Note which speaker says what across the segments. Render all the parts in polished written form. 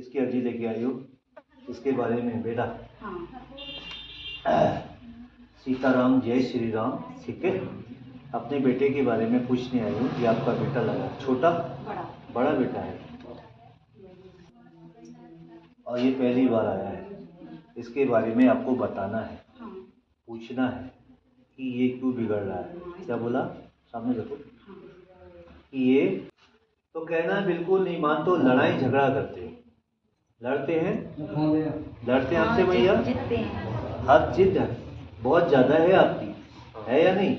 Speaker 1: इसकी अर्जी लेके आई हो, इसके बारे में बेटा। सीताराम जय श्री राम। ठीक है, अपने बेटे के बारे में पूछने आई हूँ कि आपका बेटा लगा छोटा बड़ा बेटा है और ये पहली बार आया है, इसके बारे में आपको बताना है, पूछना है कि ये क्यों बिगड़ रहा है। क्या बोला? सामने देखो कि ये तो कहना है बिल्कुल नहीं मान, तो लड़ाई झगड़ा करते हैं, लड़ते हैं आपसे भैया, हद जिद है बहुत ज़्यादा है आपकी, है या नहीं?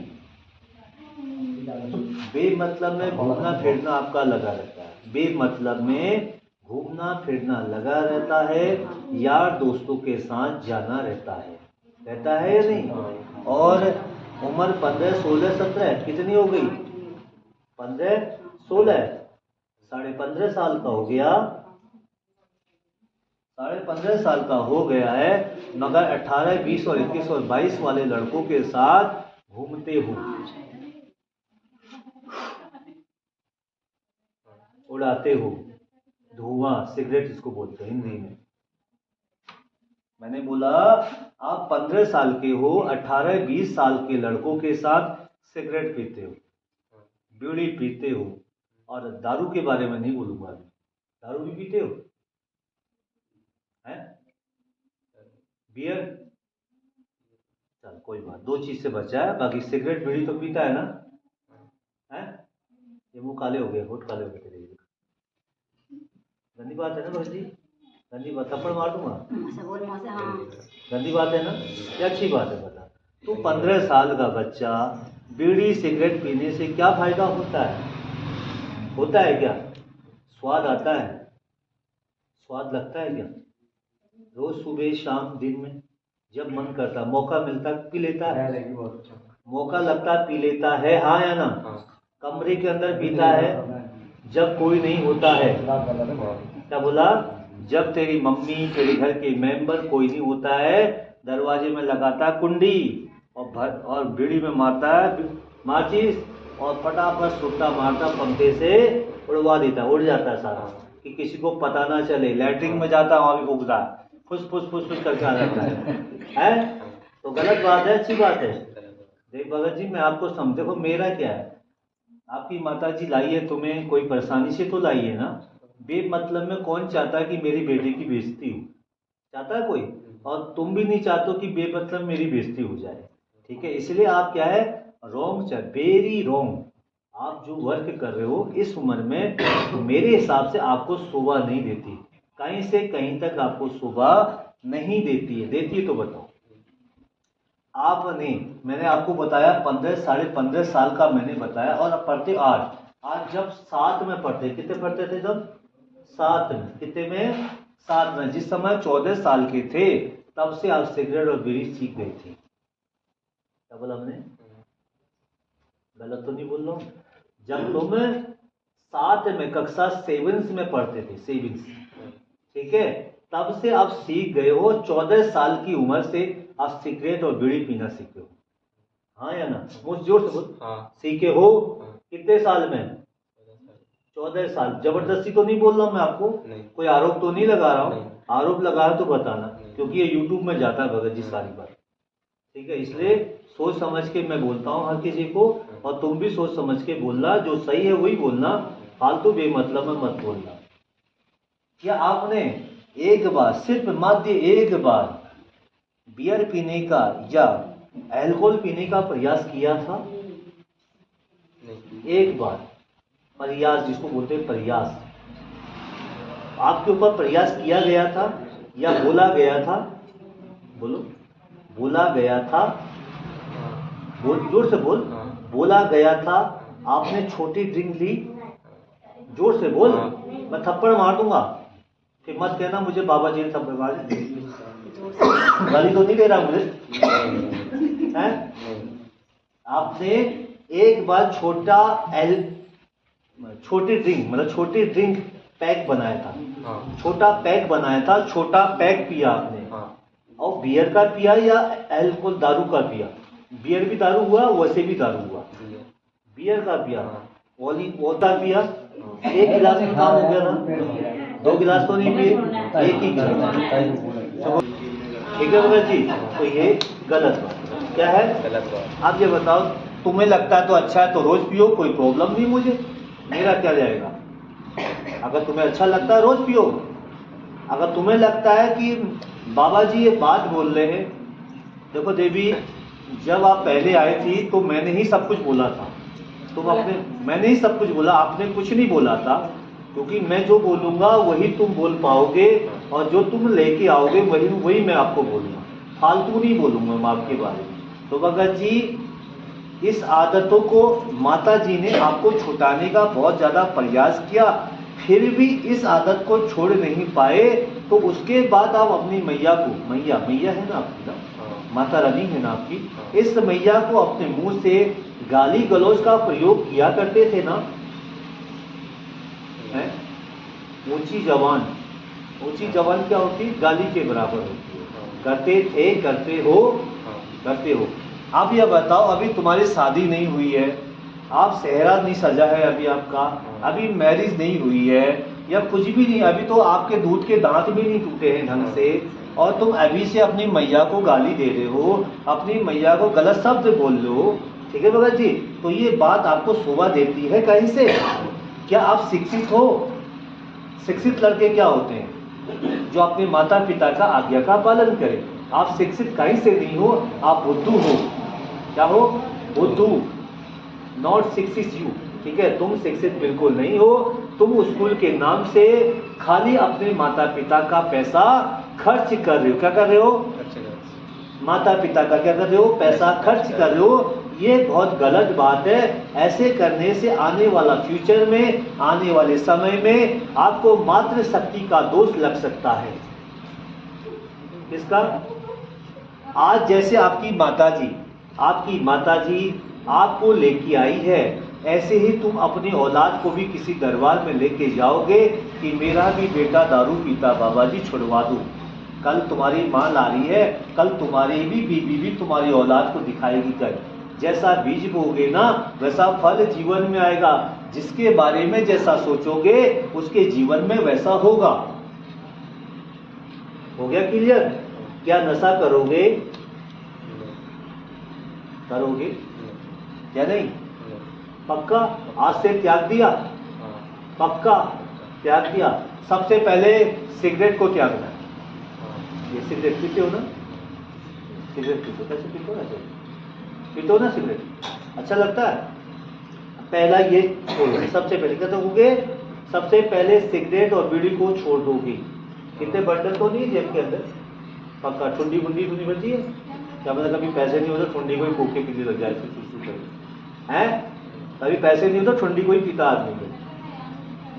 Speaker 1: बेमतलब में घूमना फिरना आपका लगा रहता है, बेमतलब में घूमना फिरना लगा रहता है, यार दोस्तों के साथ जाना रहता है या नहीं? और उम्र 15, 16, 17 कितनी हो गई? 15, 16, 15.5 साल का हो गया, 15.5 साल का हो गया है, मगर 18, 20 और 21 और 22 वाले लड़कों के साथ घूमते हो, उड़ाते हो धुआं, सिगरेट जिसको बोलते हैं हिंदी में। मैंने बोला आप 15 साल के हो, 18, 20 साल के लड़कों के साथ सिगरेट पीते हो, बीड़ी पीते हो, और दारू के बारे में नहीं बोलूंगा अभी। दारू भी पीते हो? हैं? बियर? चल कोई बात, 2 चीज से बचा है, बाकी सिगरेट बीड़ी तो पीता है ना? हैं? ये मुंह काले हो गए, होठ काले हो गए तेरे। गंदी बात है ना भगत जी? गंदी बात, थप्पड़ मार दूंगा। गंदी बात है ना? क्या अच्छी बात है? बता। तो 15 साल का बच्चा बीड़ी सिगरेट पीने से क्या फायदा होता है? होता है क्या? स्वाद आता है? स्वाद लगता है क्या? रोज सुबह शाम दिन में जब मन करता, मौका मिलता पी लेता है, मौका लगता पी लेता है, हाँ या ना? कमरे के अंदर पीता है जब कोई नहीं होता है। क्या बोला? जब तेरी मम्मी, तेरे घर के मेंबर कोई नहीं होता है, दरवाजे में लगाता है कुंडी और बीड़ी में मारता है माचिस और फटाफट सुट्टा मारता, पंखे से उड़वा देता, उड़ जाता है सारा, कि किसी को पता ना चले। लैट्रिन में जाता है, वहां भी फूकता है, फुस फुस फुस फुस करके आ जाता है? तो गलत बात है अच्छी बात है? देख भगत जी, मैं आपको देखो मेरा क्या है, आपकी माता जी लाई है तुम्हें कोई परेशानी से तो लाई है ना। बेमतलब में कौन चाहता है कि मेरी बेटी की बेइज्जती हो? चाहता है कोई? और तुम भी नहीं चाहते हो कि बेमतलब मेरी बेइज्जती हो जाए, ठीक है? इसलिए आप क्या है, रॉन्ग, वेरी रॉन्ग। आप जो वर्क कर रहे हो इस उम्र में, तो मेरे हिसाब से आपको शोभा नहीं देती, कहीं से कहीं तक आपको शोभा नहीं देती है। देती है तो बताओ आपने, मैंने आपको बताया 15, 15.5 साल का मैंने बताया, और अब पढ़ते 8। आज जब 7 में पढ़ते, कितने पढ़ते थे जब? 7 में। कितने में? 7 में। जिस समय 14 साल के थे तब से आप सिगरेट और बीड़ी सीख गई थी। क्या बोला हमने? गलत तो नहीं बोल रहा हूँ? जब तुम 7 में, कक्षा 7 में पढ़ते थे, 7, ठीक है, तब से आप सीख गए हो। 14 साल की उम्र से आप सिगरेट और बीड़ी पीना सीखे हो, हाँ या ना? मुझे जोर से बोल। हाँ। सीखे हो? हाँ। कितने साल में? 14 साल। जबरदस्ती तो नहीं बोल रहा हूँ मैं आपको, कोई आरोप तो नहीं लगा रहा हूँ। आरोप लगाया तो बताना, क्योंकि ये YouTube में जाता है भगत जी सारी बात, ठीक है? इसलिए सोच समझ के मैं बोलता हूँ हर किसी को, और तुम भी सोच समझ के बोलना, जो सही है वही बोलना, फालतू बेमतलब में मत बोलना। क्या आपने एक बार, सिर्फ मात्र एक बार बियर पीने का या अल्कोहल पीने का प्रयास किया था? एक बार प्रयास, जिसको बोलते हैं प्रयास, आपके ऊपर प्रयास किया गया था या बोला गया था? बोलो, बोला गया था? बोल, जोर से बोल। बोला गया था? आपने छोटी ड्रिंक ली? जोर से बोल, मैं थप्पड़ मार दूंगा, फिर मत कहना मुझे बाबा जी ने थप्पड़ मार दी। गाली तो नहीं दे रहा मुझे, हैं? आपने एक बार छोटी ड्रिंक, मतलब छोटी ड्रिंक पैक बनाया था, छोटा पैक बनाया था, छोटा पैक पिया आपने। और बियर का पिया या अल्कोहल दारू का पिया? बियर भी दारू हुआ, वैसे भी दारू हुआ। बियर का पिया, वोदका पिया, एक गिलास में काम हो गया ना? 2 गिलास तो नहीं पिए, एक ही गिलास। ठीक है भगत जी, तो ये गलत बात क्या है?
Speaker 2: गलत बात।
Speaker 1: आप ये बताओ, तुम्हें लगता है तो अच्छा है तो रोज पियो, कोई प्रॉब्लम नहीं मुझे, मेरा क्या जाएगा। अगर तुम्हें अच्छा लगता है रोज पियो। अगर तुम्हें लगता है कि बाबा जी ये बात बोल रहे हैं, देखो देवी, जब आप पहले आए थी तो मैंने ही सब कुछ बोला था, मैंने ही सब कुछ बोला, आपने कुछ नहीं बोला था, क्योंकि मैं जो बोलूंगा वही तुम बोल पाओगे, और जो तुम लेके आओगे वही मैं आपको बोलूंगा, फालतू नहीं बोलूंगा मैं आपके बारे में। तो भगत जी, इस आदतों को माता जी ने आपको छुटाने का बहुत ज़्यादा प्रयास किया, फिर भी इस आदत को छोड़ नहीं पाए। तो उसके बाद आप अपनी मैया को, मैया है ना आपकी ना, माता रानी है ना आपकी, इस मैया को अपने मुंह से गाली गलौज का प्रयोग किया करते थे ना। ऊंची जबान क्या होती है? गाली के बराबर होती है। करते थे, करते हो। आप यह बताओ, अभी तुम्हारी शादी नहीं हुई है, आप सेहरा नहीं सजा है अभी आपका, अभी मैरिज नहीं हुई है, या कुछ भी नहीं, अभी तो आपके दूध के दांत भी नहीं टूटे हैं ढंग से, और तुम अभी से अपनी मैया को गाली दे रहे हो, अपनी मैया को गलत शब्द बोल रहे हो। ठीक है भगत जी, तो ये बात आपको शोभा देती है कहीं से? क्या आप शिक्षित हो? शिक्षित लड़के क्या होते हैं? जो अपने माता पिता का आज्ञा का पालन करें। आप शिक्षित कहीं से नहीं हो, आप बुद्धू हो। क्या हो? बुद्धू। नॉट शिक्षित यू। ठीक है, तुम शिक्षित बिल्कुल नहीं हो। तुम स्कूल के नाम से खाली अपने माता पिता का पैसा खर्च कर रहे हो। क्या कर रहे हो? माता पिता का क्या कर रहे हो? पैसा खर्च कर रहे हो। ये बहुत गलत बात है। ऐसे करने से आने वाला फ्यूचर में, आने वाले समय में आपको मातृ शक्ति का दोष लग सकता है। किसका? आज जैसे आपकी माताजी आपको लेके आई है, ऐसे ही तुम अपनी औलाद को भी किसी दरबार में लेके जाओगे कि मेरा भी बेटा दारू पीता, बाबा जी छुड़वा दो। कल तुम्हारी माँ ला रही है, कल तुम्हारी भी बीवी भी तुम्हारी औलाद को दिखाएगी। कल जैसा बीज बोगे ना, वैसा फल जीवन में आएगा। जिसके बारे में जैसा सोचोगे, उसके जीवन में वैसा होगा। हो गया क्लियर? क्या नशा करोगे या नहीं? पक्का? आज से त्याग दिया? पक्का त्याग दिया। सबसे पहले सिगरेट को त्यागना है। ये सिगरेट पीते हो ना? सिगरेट पीते हो, कैसे पीते हो ना? पीते हो ना सिगरेट? अच्छा लगता है? पहला ये छोड़ो। सबसे पहले क्या करोगे? सबसे पहले सिगरेट और बीड़ी को छोड़ दोगे। कितने बंडल तो नहीं जेब के अंदर? पक्का। ठुंडी बुंडी तो नहीं बची है? क्या मतलब कभी पैसे नहीं होते ठुंडी को ही फूक के पीने लग जाए हैं? कभी पैसे नहीं होते ठुंडी को ही पीता आदमी को।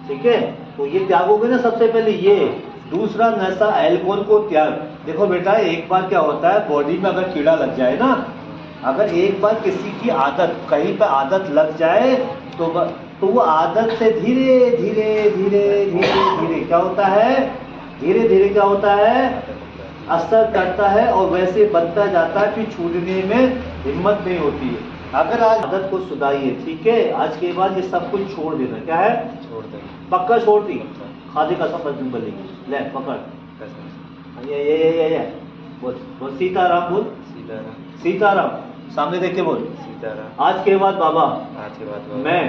Speaker 1: ठीक है, तो ये त्यागोगे ना सबसे पहले ये। दूसरा नशा अल्कोहल को त्याग। देखो बेटा, एक बार क्या होता है, बॉडी में अगर कीड़ा लग जाए ना, अगर एक बार किसी की आदत, कहीं पर आदत लग जाए तो वो आदत से धीरे धीरे क्या होता है? धीरे धीरे क्या होता है? असर करता है, और वैसे बनता जाता है, फिर छूटने में हिम्मत नहीं होती है। अगर आज आदत को सुधारिए, ठीक है, आज के बाद ये सब कुछ छोड़ देना। क्या है? छोड़ देना। पक्का छोड़ दी? खादी का सब बोलेगी। ले पकड़, ये बोल सीताराम, बोल सीताराम, सामने देख के बोल सीताराम। आज के बाद बाबा, मैं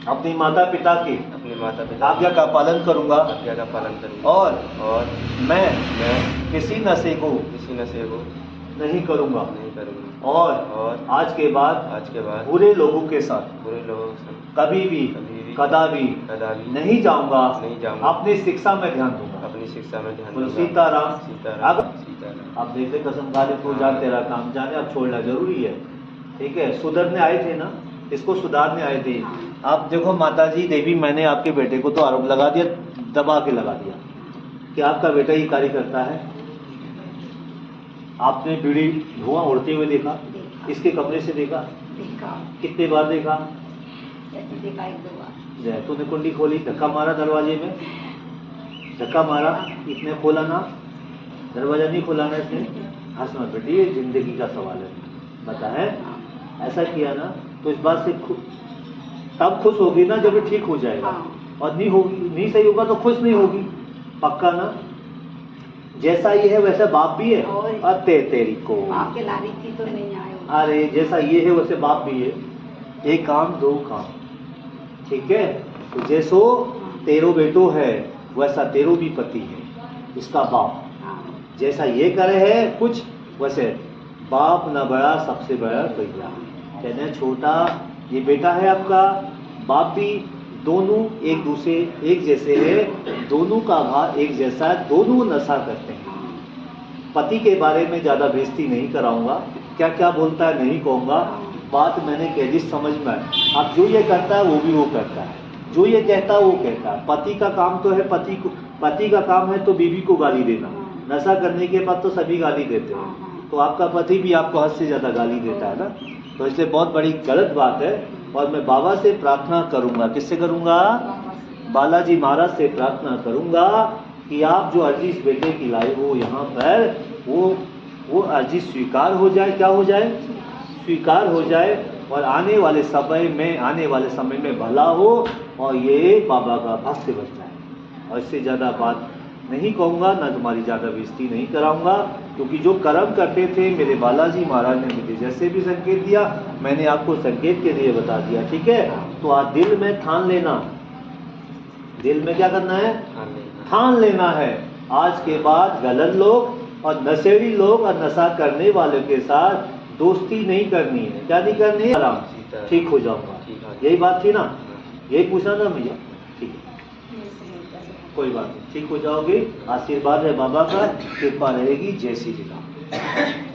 Speaker 1: अपनी माता पिता की आज्ञा का पालन करूंगा, और मैं किसी नशे को नहीं करूंगा, और आज के बाद बुरे लोगों के साथ कभी भी कदापि नहीं जाऊंगा। अपनी शिक्षा में ध्यान दूंगा। बोलो सीताराम। आप देखते कसम खा ले तो जान तेरा काम जाने, अब छोड़ना जरूरी है। ठीक है, सुधरने आए थे ना, इसको सुधारने आए थे। आप देखो माताजी देवी, मैंने आपके बेटे को तो आरोप लगा दिया, दबा के लगा दिया कि आपका बेटा ही कार्य करता है। आपने बीड़ी धुआं उड़ते हुए देखा, इसके कमरे से देखा? कितने बार देखा? तूने कुंडी खोली, धक्का मारा दरवाजे में, धक्का मारा, इसने खोला ना, दरवाजा नहीं खोला ना इसने। हंसना बेटी, ये जिंदगी का सवाल है, बता है? ऐसा किया ना, तो इस बात से तब खुश होगी ना जब ये ठीक हो जाएगा। और नहीं होगी, नहीं सही होगा तो खुश नहीं होगी, पक्का ना। जैसा ये है वैसा बाप भी है। अते तेरी को
Speaker 2: बाप के लारी की तो नहीं आए।
Speaker 1: अरे जैसा ये है वैसे बाप भी है, एक काम दो काम, ठीक है। तो जैसो तेरो बेटो है वैसा तेरो भी पति है, इसका बाप। जैसा ये करे है कुछ वैसे बाप न बड़ा सबसे बड़ा भैया, कहना छोटा ये बेटा है आपका, बाप भी, दोनों एक दूसरे एक जैसे है, दोनों का भाव एक जैसा है, दोनों नशा करते हैं। पति के बारे में ज़्यादा बेइज्जती नहीं कराऊंगा, क्या क्या बोलता है नहीं कहूँगा, बात मैंने कह दी समझ में। अब जो ये करता है वो भी वो करता है, जो ये कहता है वो कहता है। पति का काम तो है पति का काम है तो बीवी को गाली देना, नशा करने के बाद तो सभी गाली देते हैं, तो आपका पति भी आपको हद से ज़्यादा गाली देता है ना, तो इसलिए बहुत बड़ी गलत बात है। और मैं बाबा से प्रार्थना करूंगा, किससे करूंगा? बालाजी महाराज से प्रार्थना करूंगा कि आप जो अर्जी इस बेटे की लाए हो यहाँ पर, वो अर्जी स्वीकार हो जाए। क्या हो जाए? स्वीकार हो जाए, और आने वाले समय में भला हो और ये बाबा का भक्त बन जाए। और इससे ज़्यादा बात नहीं कहूँगा, ना तुम्हारी ज़्यादा बेइज्जती नहीं कराऊंगा, क्योंकि जो कर्म करते थे मेरे बालाजी महाराज ने मुझे जैसे भी संकेत दिया मैंने आपको संकेत के लिए बता दिया, ठीक है। तो आज दिल में ठान लेना, दिल में क्या करना है? ठान लेना है। आज के बाद गलत लोग और नशेड़ी लोग और नशा करने वालों के साथ दोस्ती नहीं करनी है। क्या नहीं करनी है? आराम से ठीक हो जाऊंगा, यही बात थी ना, यही पूछना था भैया, ठीक है कोई बात नहीं, ठीक हो जाओगे। आशीर्वाद है बाबा का, कृपा रहेगी। जय श्री राम।